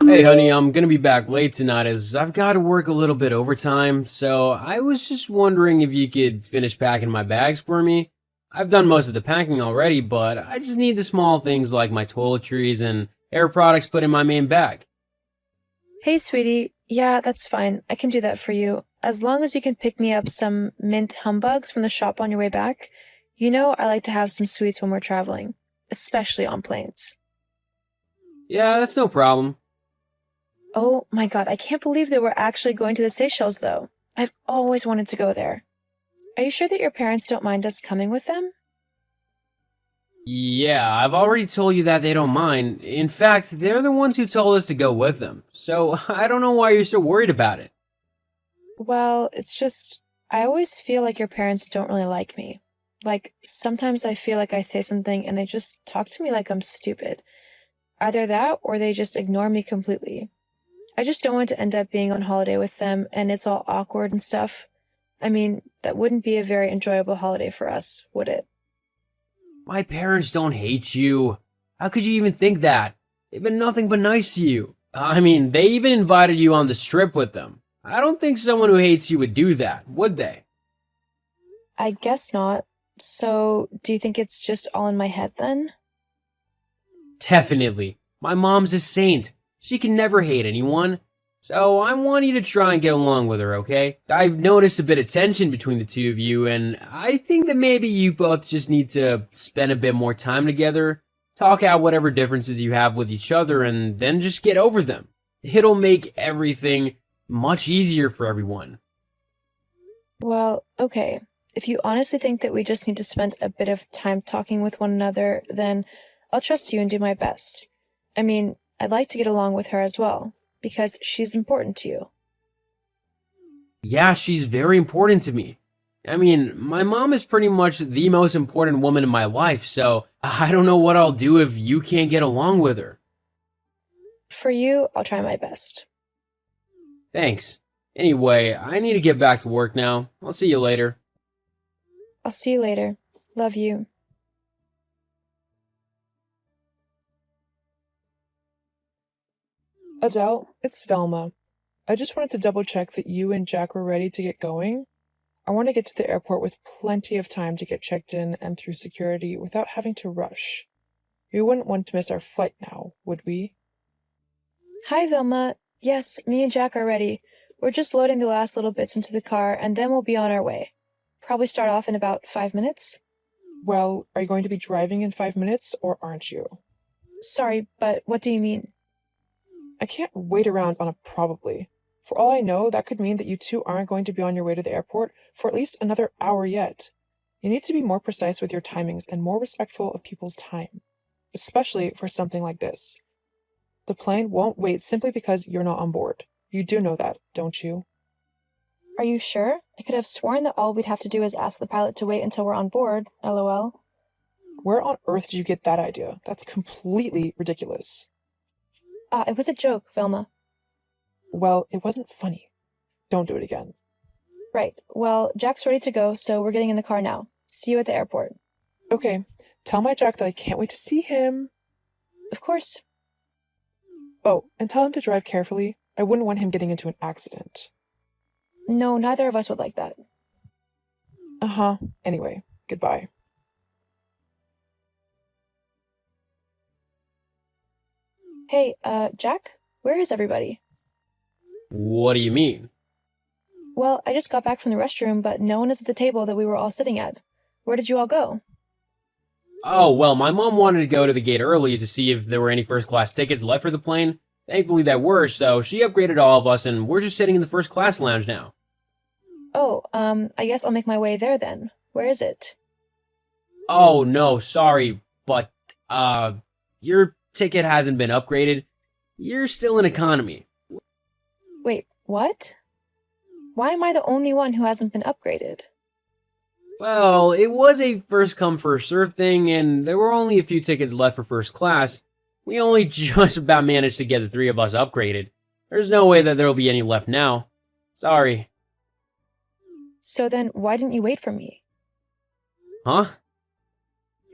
Hey, honey, I'm gonna be back late tonight as I've got to work a little bit overtime, so I was just wondering if you could finish packing my bags for me. I've done most of the packing already, but I just need the small things like my toiletries and hair products put in my main bag. Hey, sweetie. Yeah, that's fine. I can do that for you. As long as you can pick me up some mint humbugs from the shop on your way back. You know, I like to have some sweets when we're traveling, especially on planes. Yeah, that's no problem. Oh my God, I can't believe that we're actually going to the Seychelles, though. I've always wanted to go there. Are you sure that your parents don't mind us coming with them? Yeah, I've already told you that they don't mind. In fact, they're the ones who told us to go with them, so I don't know why you're so worried about it. Well, it's just, I always feel like your parents don't really like me. Like, sometimes I feel like I say something and they just talk to me like I'm stupid. Either that or they just ignore me completely. I just don't want to end up being on holiday with them and it's all awkward and stuff. I mean, that wouldn't be a very enjoyable holiday for us, would it? My parents don't hate you. How could you even think that? They've been nothing but nice to you. I mean, they even invited you on the strip with them. I don't think someone who hates you would do that, would they? I guess not. So, do you think it's just all in my head then? Definitely. My mom's a saint. She can never hate anyone. So I want you to try and get along with her, okay? I've noticed a bit of tension between the two of you, and I think that maybe you both just need to spend a bit more time together, talk out whatever differences you have with each other, and then just get over them. It'll make everything much easier for everyone. Well, okay. If you honestly think that we just need to spend a bit of time talking with one another, then I'll trust you and do my best. I mean, I'd like to get along with her as well, because she's important to you. Yeah, she's very important to me. I mean, my mom is pretty much the most important woman in my life, so I don't know what I'll do if you can't get along with her. For you, I'll try my best. Thanks. Anyway, I need to get back to work now. I'll see you later. I'll see you later. Love you. Adele, it's Velma. I just wanted to double check that you and Jack were ready to get going. I want to get to the airport with plenty of time to get checked in and through security without having to rush. We wouldn't want to miss our flight now, would we? Hi, Vilma. Yes, me and Jack are ready. We're just loading the last little bits into the car, and then we'll be on our way. Probably start off in about 5 minutes. Well, are you going to be driving in 5 minutes or aren't you? Sorry, but what do you mean? I can't wait around on a probably. For all I know, that could mean that you two aren't going to be on your way to the airport for at least another hour yet. You need to be more precise with your timings and more respectful of people's time, especially for something like this. The plane won't wait simply because you're not on board. You do know that, don't you? Are you sure? I could have sworn that all we'd have to do is ask the pilot to wait until we're on board, lol. Where on earth did you get that idea? That's completely ridiculous. It was a joke, Vilma. Well, it wasn't funny. Don't do it again. Right. Well, Jack's ready to go, so we're getting in the car now. See you at the airport. Okay, tell my Jack that I can't wait to see him. Of course. Oh, and tell him to drive carefully. I wouldn't want him getting into an accident. No, neither of us would like that. Uh-huh. Anyway, goodbye. Hey, Jack? Where is everybody? What do you mean? Well, I just got back from the restroom, but no one is at the table that we were all sitting at. Where did you all go? Oh, well, my mom wanted to go to the gate early to see if there were any first class tickets left for the plane. Thankfully, there were, so she upgraded all of us, and we're just sitting in the first class lounge now. Oh, I guess I'll make my way there then. Where is it? Oh, no, sorry, but, your ticket hasn't been upgraded. You're still in economy. Wait, what? Why am I the only one who hasn't been upgraded? Well, it was a first come first serve thing, and there were only a few tickets left for first class. We only just about managed to get the three of us upgraded. There's no way that there'll be any left now. Sorry. So then, why didn't you wait for me? Huh?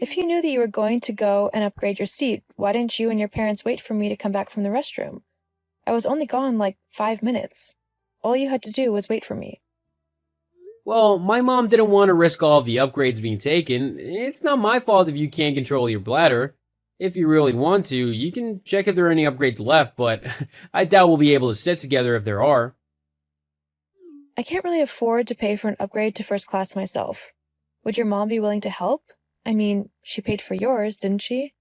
If you knew that you were going to go and upgrade your seat, why didn't you and your parents wait for me to come back from the restroom? I was only gone like 5 minutes. All you had to do was wait for me. Well, my mom didn't want to risk all of the upgrades being taken. It's not my fault if you can't control your bladder. If you really want to, you can check if there are any upgrades left, but I doubt we'll be able to sit together if there are. I can't really afford to pay for an upgrade to first class myself. Would your mom be willing to help? I mean, she paid for yours, didn't she?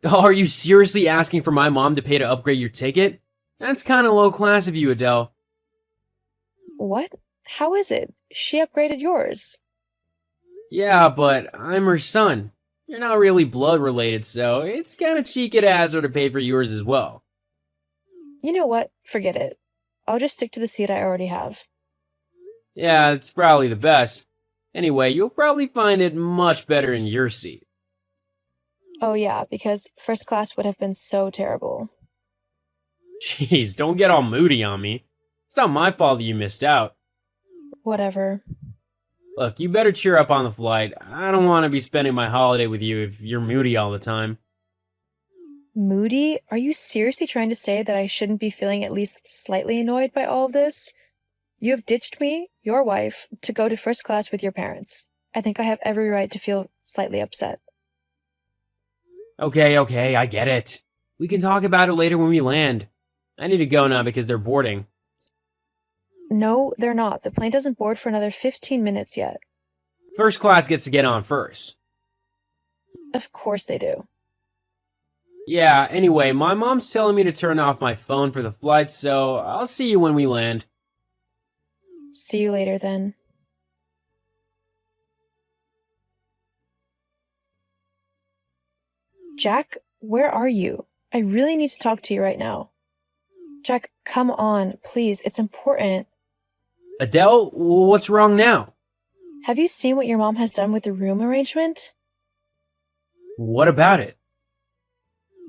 Are you seriously asking for my mom to pay to upgrade your ticket? That's kind of low class of you, Adele. What? How is it? She upgraded yours. Yeah, but I'm her son. You're not really blood related, so it's kind of cheeky to ask her to pay for yours as well. You know what? Forget it. I'll just stick to the seat I already have. Yeah, it's probably the best. Anyway, you'll probably find it much better in your seat. Oh yeah, because first class would have been so terrible. Jeez, don't get all moody on me. It's not my fault that you missed out. Whatever. Look, you better cheer up on the flight. I don't want to be spending my holiday with you if you're moody all the time. Moody? Are you seriously trying to say that I shouldn't be feeling at least slightly annoyed by all of this? You have ditched me, your wife, to go to first class with your parents. I think I have every right to feel slightly upset. Okay, I get it. We can talk about it later when we land. I need to go now because they're boarding. No, they're not. The plane doesn't board for another 15 minutes yet. First class gets to get on first. Of course they do. Yeah, anyway, my mom's telling me to turn off my phone for the flight, so I'll see you when we land. See you later then. Jack, where are you? I really need to talk to you right now. Jack, come on, please. It's important. Adele, what's wrong now? Have you seen what your mom has done with the room arrangement? What about it?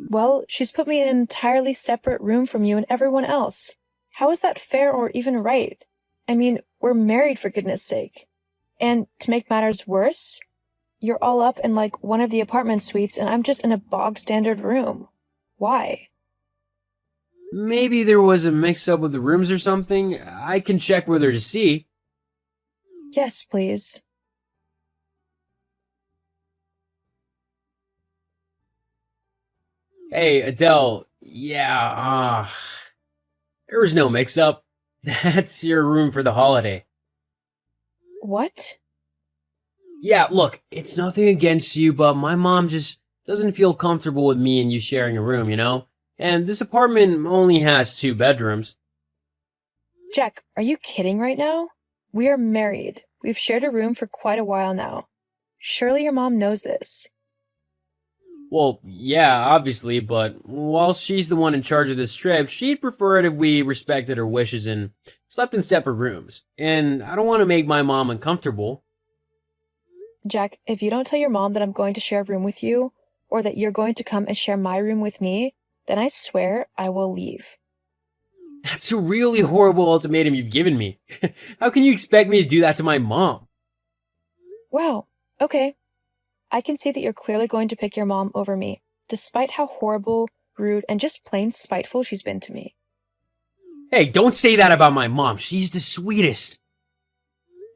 Well, she's put me in an entirely separate room from you and everyone else. How is that fair or even right? I mean, we're married for goodness sake. And to make matters worse, you're all up in like one of the apartment suites and I'm just in a bog standard room. Why? Maybe there was a mix-up with the rooms or something. I can check with her to see. Yes, please. Hey, Adele, there was no mix-up. That's your room for the holiday. What? Yeah, look, it's nothing against you, but my mom just doesn't feel comfortable with me and you sharing a room, you know? And this apartment only has 2 bedrooms. Jack, are you kidding right now? We are married. We've shared a room for quite a while now. Surely your mom knows this. Well, yeah, obviously, but while she's the one in charge of this trip, she'd prefer it if we respected her wishes and slept in separate rooms. And I don't want to make my mom uncomfortable. Jack, if you don't tell your mom that I'm going to share a room with you, or that you're going to come and share my room with me, then I swear I will leave. That's a really horrible ultimatum you've given me. How can you expect me to do that to my mom? Wow, okay. I can see that you're clearly going to pick your mom over me, despite how horrible, rude, and just plain spiteful she's been to me. Hey, don't say that about my mom. She's the sweetest.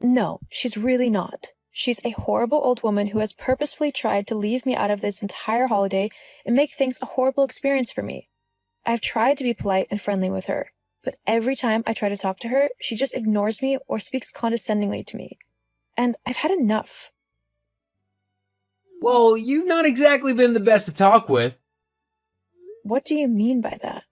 No, she's really not. She's a horrible old woman who has purposefully tried to leave me out of this entire holiday and make things a horrible experience for me. I've tried to be polite and friendly with her, but every time I try to talk to her, she just ignores me or speaks condescendingly to me. And I've had enough. Well, you've not exactly been the best to talk with. What do you mean by that?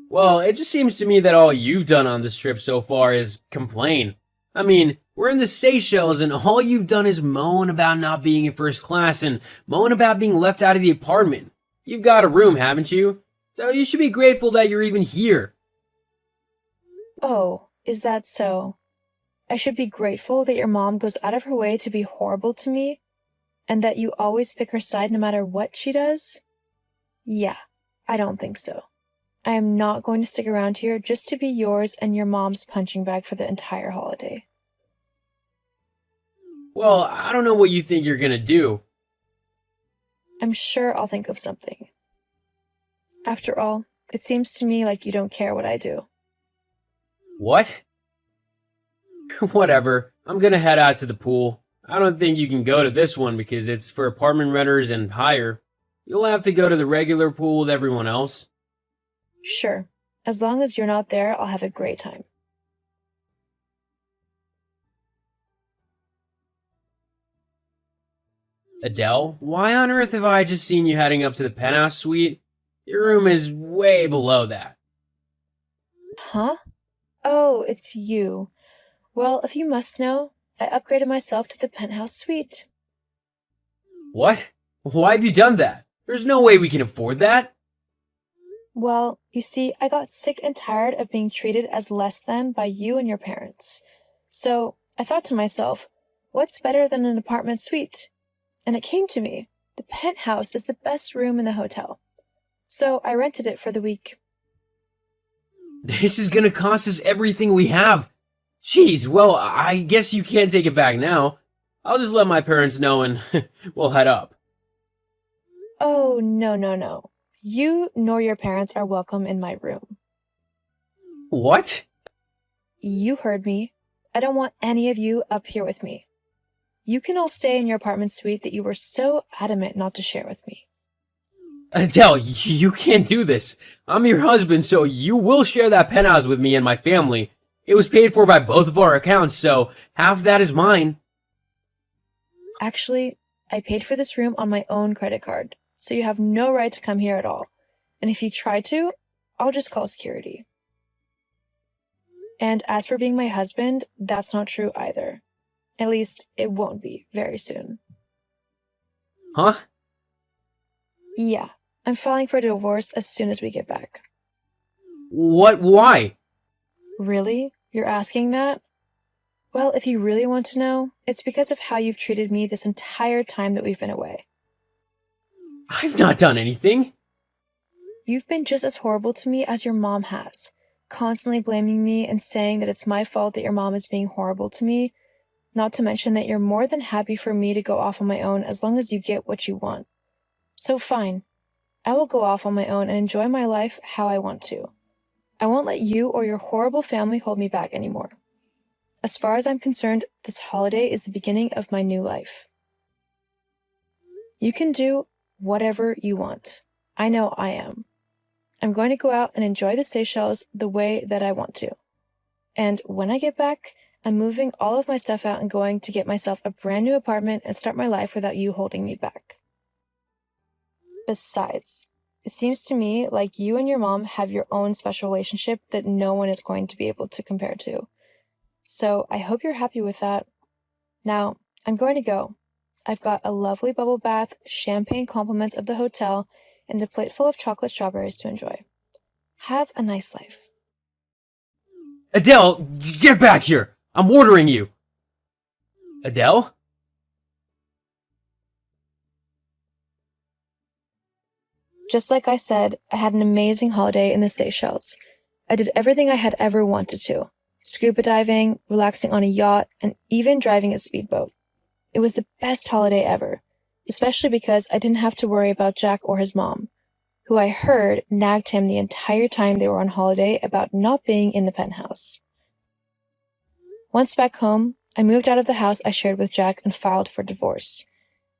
Well, it just seems to me that all you've done on this trip so far is complain. I mean, we're in the Seychelles and all you've done is moan about not being in first class and moan about being left out of the apartment. You've got a room, haven't you? So you should be grateful that you're even here. Oh, is that so? I should be grateful that your mom goes out of her way to be horrible to me, and that you always pick her side no matter what she does? Yeah, I don't think so. I am not going to stick around here just to be yours and your mom's punching bag for the entire holiday. Well, I don't know what you think you're gonna do. I'm sure I'll think of something. After all, It seems to me like you don't care what I do. What? Whatever. I'm gonna head out to the pool. I don't think you can go to this one because it's for apartment renters and higher. You'll have to go to the regular pool with everyone else. Sure. As long as you're not there, I'll have a great time. Adele, why on earth have I just seen you heading up to the penthouse suite? Your room is way below that. Huh? Oh, it's you. Well, if you must know, I upgraded myself to the penthouse suite. What? Why have you done that? There's no way we can afford that. Well, you see, I got sick and tired of being treated as less than by you and your parents. So I thought to myself, what's better than an apartment suite? And it came to me. The penthouse is the best room in the hotel. So I rented it for the week. This is gonna cost us everything we have. Jeez, well, I guess you can't take it back now. I'll just let my parents know and we'll head up. Oh, no, no, no. You nor your parents are welcome in my room. What? You heard me. I don't want any of you up here with me. You can all stay in your apartment suite that you were so adamant not to share with me. Adele, you can't do this. I'm your husband, so you will share that penthouse with me and my family. It was paid for by both of our accounts, so half that is mine. Actually, I paid for this room on my own credit card, so you have no right to come here at all. And if you try to, I'll just call security. And as for being my husband, that's not true either. At least, it won't be very soon. Huh? Yeah, I'm filing for divorce as soon as we get back. What? Why? Really? You're asking that? Well, if you really want to know, it's because of how you've treated me this entire time that we've been away. I've not done anything. You've been just as horrible to me as your mom has, constantly blaming me and saying that it's my fault that your mom is being horrible to me, not to mention that you're more than happy for me to go off on my own as long as you get what you want. So fine, I will go off on my own and enjoy my life how I want to. I won't let you or your horrible family hold me back anymore. As far as I'm concerned, this holiday is the beginning of my new life. You can do whatever you want. I know I am. I'm going to go out and enjoy the Seychelles the way that I want to. And when I get back, I'm moving all of my stuff out and going to get myself a brand new apartment and start my life without you holding me back. Besides, it seems to me like you and your mom have your own special relationship that no one is going to be able to compare to. So I hope you're happy with that. Now, I'm going to go. I've got a lovely bubble bath, champagne compliments of the hotel, and a plate full of chocolate strawberries to enjoy. Have a nice life. Adele, get back here! I'm ordering you! Adele? Just like I said, I had an amazing holiday in the Seychelles. I did everything I had ever wanted to. Scuba diving, relaxing on a yacht, and even driving a speedboat. It was the best holiday ever, especially because I didn't have to worry about Jack or his mom, who I heard nagged him the entire time they were on holiday about not being in the penthouse. Once back home, I moved out of the house I shared with Jack and filed for divorce.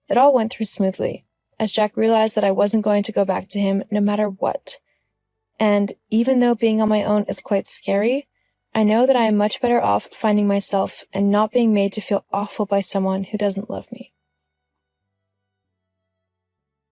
It all went through smoothly, as Jack realized that I wasn't going to go back to him no matter what. And even though being on my own is quite scary, I know that I am much better off finding myself and not being made to feel awful by someone who doesn't love me.